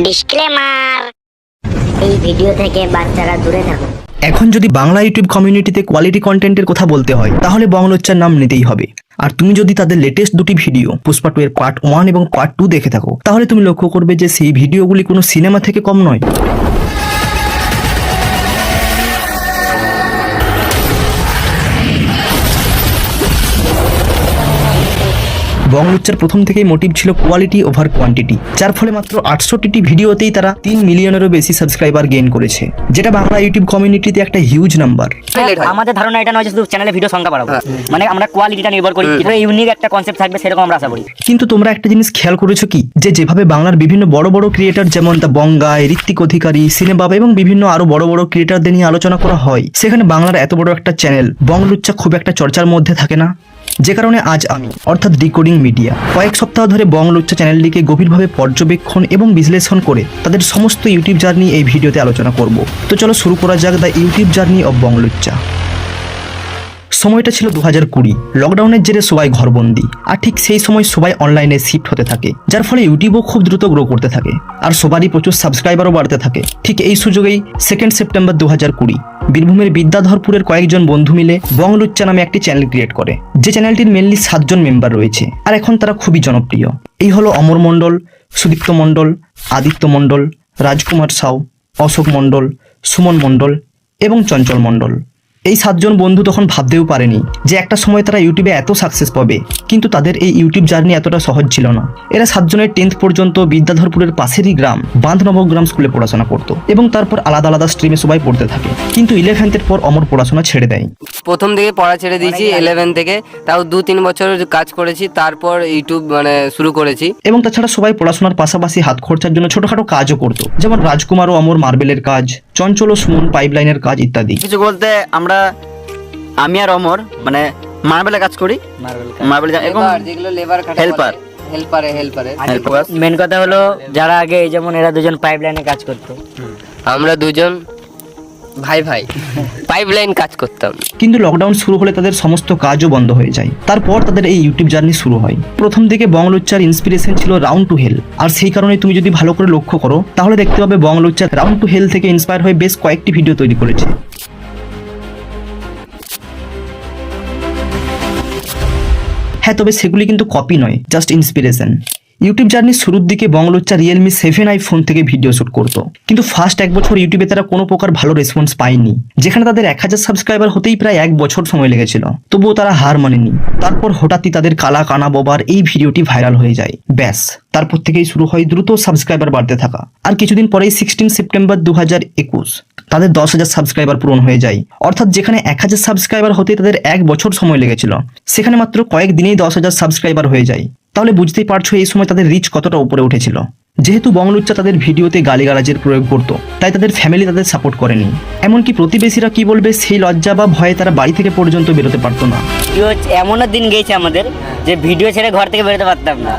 Disclaimer, এই video থেকে বাচ্চারা দূরে থাকুন। এখন যদি বাংলা ইউটিউব কমিউনিটিতে কোয়ালিটি কন্টেন্টের কথা বলতে হয় তাহলে বংলোচ্চার নাম নিতেই হবে। আর তুমি যদি তাদের লেটেস্ট দুটি ভিডিও পুষ্পা 2 এর পার্ট 1 এবং পার্ট 2 দেখে থাকো তাহলে তুমি লক্ষ্য করবে যে সেই ভিডিওগুলি কোনো সিনেমা থেকে কম নয়। বংলোচ্চার প্রথম থেকেই মোটিভ ছিল কোয়ালিটি ওভার কোয়ান্টিটি, যার ফলে মাত্র 800টি ভিডিওতেই তারা 3 মিলিয়নেরও বেশি সাবস্ক্রাইবার গেইন করেছে, যেটা বাংলা ইউটিউব কমিউনিটিতে একটা হিউজ নাম্বার। আমাদের ধারণা এটা নয় যে শুধু চ্যানেলে ভিডিও সংখ্যা বাড়াবো, মানে আমরা কোয়ালিটিটা নির্ভর করি, কিভাবে ইউনিক একটা কনসেপ্ট থাকবে সেরকম আমরা আশা করি। কিন্তু তোমরা একটা জিনিস খেয়াল করেছো কি, যে যেভাবে বাংলার বিভিন্ন বড় বড় ক্রিয়েটার যেমন দা বঙ্গাই, ঋত্বিক অধিকারী, সিনেবাবা এবং বিভিন্ন আরো বড় বড় ক্রিয়েটারদের নিয়ে আলোচনা করা হয়, সেখানে বাংলার এত বড় একটা চ্যানেল বংলোচ্চা খুব একটা চর্চার মধ্যে থাকে না। যে কারণে আজ আমি অর্থাৎ ডিকোডিং মিডিয়া কয়েক সপ্তাহ ধরে বংলোচ্চা চ্যানেলটিকে গভীরভাবে পর্যবেক্ষণ এবং বিশ্লেষণ করে তাদের সমস্ত ইউটিউব জার্নি এই ভিডিওতে আলোচনা করব। তো চলো শুরু করা যাক দ্য ইউটিউব জার্নি অফ বংলোচ্চা। সময়টা ছিল 2020, লকডাউনের জেরে সবাই ঘরবন্দি, আর ঠিক সেই সময় সবাই অনলাইনে শিফট হতে থাকে, যার ফলে ইউটিউবও খুব দ্রুত গ্রো করতে থাকে আর সবারই প্রচুর সাবস্ক্রাইবারও বাড়তে থাকে। ঠিক এই সুযোগেই 2 সেপ্টেম্বর 2020 বীরভূমের বিদ্যাধরপুরের কয়েকজন বন্ধু মিলে বংলোচ্চা নামে একটি চ্যানেল ক্রিয়েট করে, যে চ্যানেলটির মেনলি 7 জন মেম্বার রয়েছে আর এখন তারা খুবই জনপ্রিয়। এই হলো অমর মণ্ডল, সুদীপ্ত মণ্ডল, আদিত্য মণ্ডল, রাজকুমার সাউ, অশোক মণ্ডল, সুমন মণ্ডল এবং চঞ্চল মণ্ডল। এই 7 জন বন্ধু তখন ভাবতেও পারেনি যে একটা সময় তারা ইউটিউবে এত সাকসেস পাবে, কিন্তু তাদের এই ইউটিউব জার্নি এতটা সহজ ছিল না। এরা 7 জনের 10th পর্যন্ত বিদ্যাধরপুরের পাশেরই গ্রাম বাঁধনবগ্রাম স্কুলে পড়াশোনা করতো এবং তারপর আলাদা আলাদা স্ট্রিমে সবাই পড়তে থাকে। কিন্তু 11th পর অমর পড়াশোনা ছেড়ে দেয়। প্রথম থেকে পড়া ছেড়ে দিয়েছি 11 থেকে, তাও 2-3 বছর কাজ করেছি, তারপর ইউটিউব শুরু করেছি। এবং তাছাড়া সবাই পড়াশোনার পাশাপাশি হাত খরচার জন্য ছোটখাটো কাজও করতো, যেমন রাজকুমার ও অমর মার্বেলের কাজ, চঞ্চল ও সুমন পাইপলাইনের কাজ ইত্যাদি। কিছু বলতে আমি আর অমর মার্বেলের কাজ করি, মার্বেল যেগুলো লেবার হেল্পারে মেন কথা হলো যারা আগে যেমন এরা দুজন পাইপলাইনে কাজ করতো, আমরা দুজন ভাই পাইপলাইন কাজ করতাম। কিন্তু লকডাউন শুরু হলে তাদের সমস্ত কাজও বন্ধ হয়ে যায়। তারপর তাদের এই ইউটিউব জার্নি শুরু হয়। প্রথম দিকে বংলোচ্চার ইন্সপিরেশন ছিল রাউন্ড টু হেল, আর সেই কারণে তুমি যদি ভালো করে লক্ষ্য করো তাহলে দেখতে পাবে বংলোচ্চা রাউন্ড টু হেল থেকে ইন্সপায়ার হয়ে বেশ কয়েকটি ভিডিও তৈরি করেছে। হ্যাঁ, তবে সেগুলি কিন্তু কপি নয়, জাস্ট ইন্সপিরেশন। ইউটিউব জার্নির শুরুর দিকে বংলোচ্চা রিয়েলমি 7i ফোন থেকে ভিডিও শুট করতো, কিন্তু ফার্স্ট 1 বছর ইউটিউবে তারা কোনো প্রকার ভালো রেসপন্স পায়নি, যেখানে তাদের 1000 সাবস্ক্রাইবার হতেই প্রায় 1 বছর সময় লেগেছিল। তবুও তারা হার মানেনি। তারপর হঠাৎই তাদের কালা কানা বোবার এই ভিডিওটি ভাইরাল হয়ে যায়। ব্যাস, তারপর থেকেই শুরু হয় দ্রুত সাবস্ক্রাইবার বাড়তে থাকা। আর কিছুদিন পরেই 16 সেপ্টেম্বর 2021 তাদের 10,000 সাবস্ক্রাইবার পূরণ হয়ে যায়। অর্থাৎ যেখানে 1000 সাবস্ক্রাইবার হতে তাদের 1 বছর সময় লেগেছিল, সেখানে মাত্র কয়েক দিনেই 10,000 সাবস্ক্রাইবার হয়ে যায়। তাহলে বুঝতেই পারছো এই সময় তাদের রিচ কতটা উপরে উঠেছিল। যেহেতু বংলোচ্চা তাদের ভিডিওতে গালিগালাজের প্রয়োগ করতো, তাই তাদের ফ্যামিলি তাদের সাপোর্ট করেনি। এমনকি প্রতিবেশীরা কি বলবে সেই লজ্জা বা ভয়ে তারা বাড়ি থেকে পর্যন্ত বেরোতে পারতো না। এমনও দিন গেছে আমাদের যে ভিডিও ছেড়ে ঘর থেকে বেরোতে পারতাম না,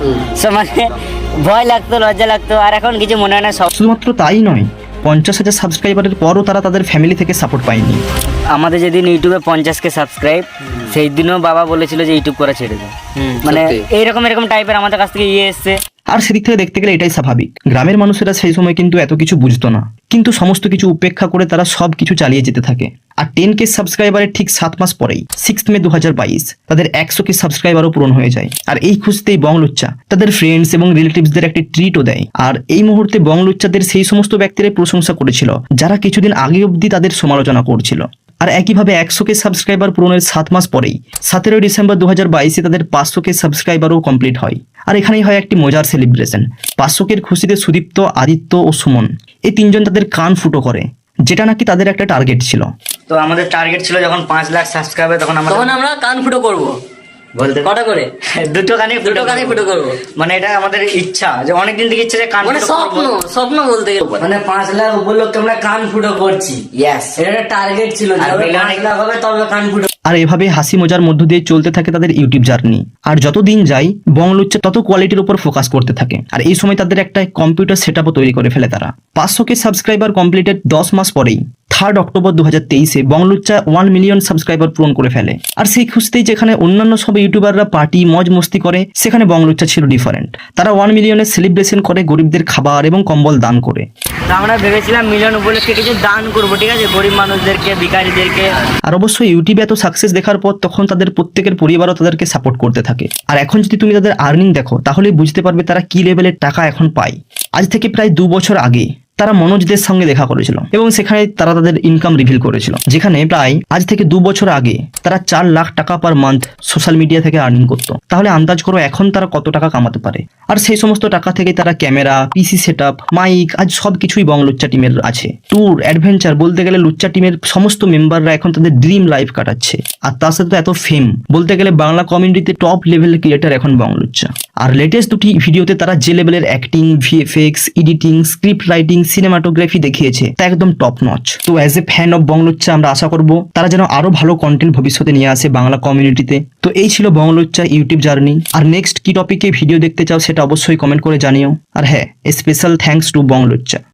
ভয় লাগতো, লজ্জা লাগতো। আর এখন কিছু মনে হয় না। শুধুমাত্র তাই নয়, 50,000 সাবস্ক্রাইবারের পরও তারা তাদের ফ্যামিলি থেকে সাপোর্ট পায়নি। আমাদের যেদিন ইউটিউবে 50K সাবস্ক্রাইব, সেই দিনও বাবা বলেছিল যে ইউটিউব করা ছেড়ে দেয়। এরকম টাইপের আমাদের কাছ থেকে এসছে। আর সেদিক থেকে দেখতে গেলে এটাই স্বাভাবিক। গ্রামের মানুষেরা সেই সময় কিন্তু এত কিছু বুঝতো না, কিন্তু সমস্ত কিছু উপেক্ষা করে তারা সব কিছু চালিয়ে যেতে থাকে। আর 10K সাবস্ক্রাইবারের ঠিক 7 মাস পরেই 6 মে 2022 তাদের 100K সাবস্ক্রাইবারও পূরণ হয়ে যায়। আর এই খুশিতেই বংলোচ্চা তাদের ফ্রেন্ডস এবং রিলেটিভসদের একটি ট্রিটও দেয়। আর এই মুহূর্তে বংলোচ্চাদের সেই সমস্ত ব্যক্তিরা প্রশংসা করেছিল যারা কিছুদিন আগে অবধি তাদের সমালোচনা করছিল। আর একইভাবে 100K সাবস্ক্রাইবার পূরণের 7 মাস পরেই 17 ডিসেম্বর 2022 তাদের 500K সাবস্ক্রাইবারও কমপ্লিট হয়। আর এখানেই হয় একটি মজার সেলিব্রেশন। 500Kর খুশিতে সুদীপ্ত, আদিত্য ও সুমন এই 3 জন তাদের কান ফুটো করে, যেটা নাকি তাদের একটা টার্গেট ছিল। তো আমাদের টার্গেট ছিল যখন 5 লাখ সাবস্ক্রাইবার, তখন আমরা কান ফুটো করব। বলতে কটা করে? দুটো কানে ফুটো করবো। এটা আমাদের ইচ্ছা, যে অনেকদিন থেকে ইচ্ছা যে কান স্বপ্ন বলতে গেলে 5 লাখ উপলক্ষে আমরা কান ফুটো করছি। এটা টার্গেট ছিল, 5 লাখ হবে তবে কান ফুটো। আর এভাবে হাসি মজার মধ্য দিয়ে চলতে থাকে তাদের ইউটিউব জার্নি। আর যত দিন যায় বংলোচ্চা তত কোয়ালিটির উপর ফোকাস করতে থাকে। আর এই সময় তাদের একটা কম্পিউটার সেটআপও তৈরি করে ফেলে তারা। 500K সাবস্ক্রাইবার কমপ্লিটেড 10 মাস পরেই 3 অক্টোবর 2023-এ বংলুচ্চা 1 মিলিয়ন সাবস্ক্রাইবার পূরণ করে ফেলে। আর সেই খুঁজতেই যেখানে অন্যান্য সব ইউটিউবাররা পার্টি মজ মস্তি করে, সেখানে বংলুচ্চা ছিল ডিফারেন্ট। তারা 1 মিলিয়নের সেলিব্রেশন করে গরিবদের খাবার এবং কম্বল দান করে। তো আমরা ভেবেছিলাম মিলিয়ন উপলক্ষে কিছু দান করবো, ঠিক আছে, গরিব মানুষদেরকে, ভিখারিদেরকে। আর অবশ্যই ইউটিউবে এত সাকসেস দেখার পর তখন তাদের প্রত্যেকের পরিবারও তাদেরকে সাপোর্ট করতে থাকে। আর এখন যদি তুমি তাদের আর্নিং দেখো তাহলেই বুঝতে পারবে তারা কি লেভেলের টাকা এখন পায়। আজ থেকে প্রায় 2 বছর আগে তারা মনোজদের সঙ্গে দেখা করেছিল এবং সেখানে তারা তাদের ইনকাম রিভিল করেছিল, যেখানে প্রায় আজ থেকে 2 বছর আগে তারা 4 লাখ টাকা পার মান্থ সোশ্যাল মিডিয়া থেকে আর্নিং করতো। তাহলে আন্দাজ করো এখন তারা কত টাকা কামাতে পারে। আর সেই সমস্ত টাকা থেকে তারা ক্যামেরা, পিসি সেটআপ, মাইক, আজ সব কিছুই বংলুচ্চা টিমের আছে। ট্যুর, অ্যাডভেঞ্চার, বলতে গেলে লুচ্চা টিমের সমস্ত মেম্বাররা এখন তাদের ড্রিম লাইফ কাটাচ্ছে। আর তার সাথে এত ফেম, বলতে গেলে বাংলা কমিউনিটিতে টপ লেভেলের ক্রিয়েটার এখন বংলুচ্চা। আর লেটেস্ট 2টি ভিডিওতে তারা যে লেভেলের acting, VFX, editing, script writing, cinematography দেখিয়েছে তা একদম টপ নচ। তো অ্যাজ এ ফ্যান অফ বংলুচ্চা আমরা আশা করব তারা যেন আরো ভালো কন্টেন্ট ভবিষ্যতে নিয়ে আসে বাংলা কমিউনিটিতে। তো এই ছিল বংলুচ্চা ইউটিউব জার্নি। আর নেক্সট কি টপিকে ভিডিও দেখতে চাও সেটা অবশ্যই কমেন্ট করে জানিও। আর হ্যাঁ, স্পেশাল থ্যাঙ্কস টু বংলুচ্চা।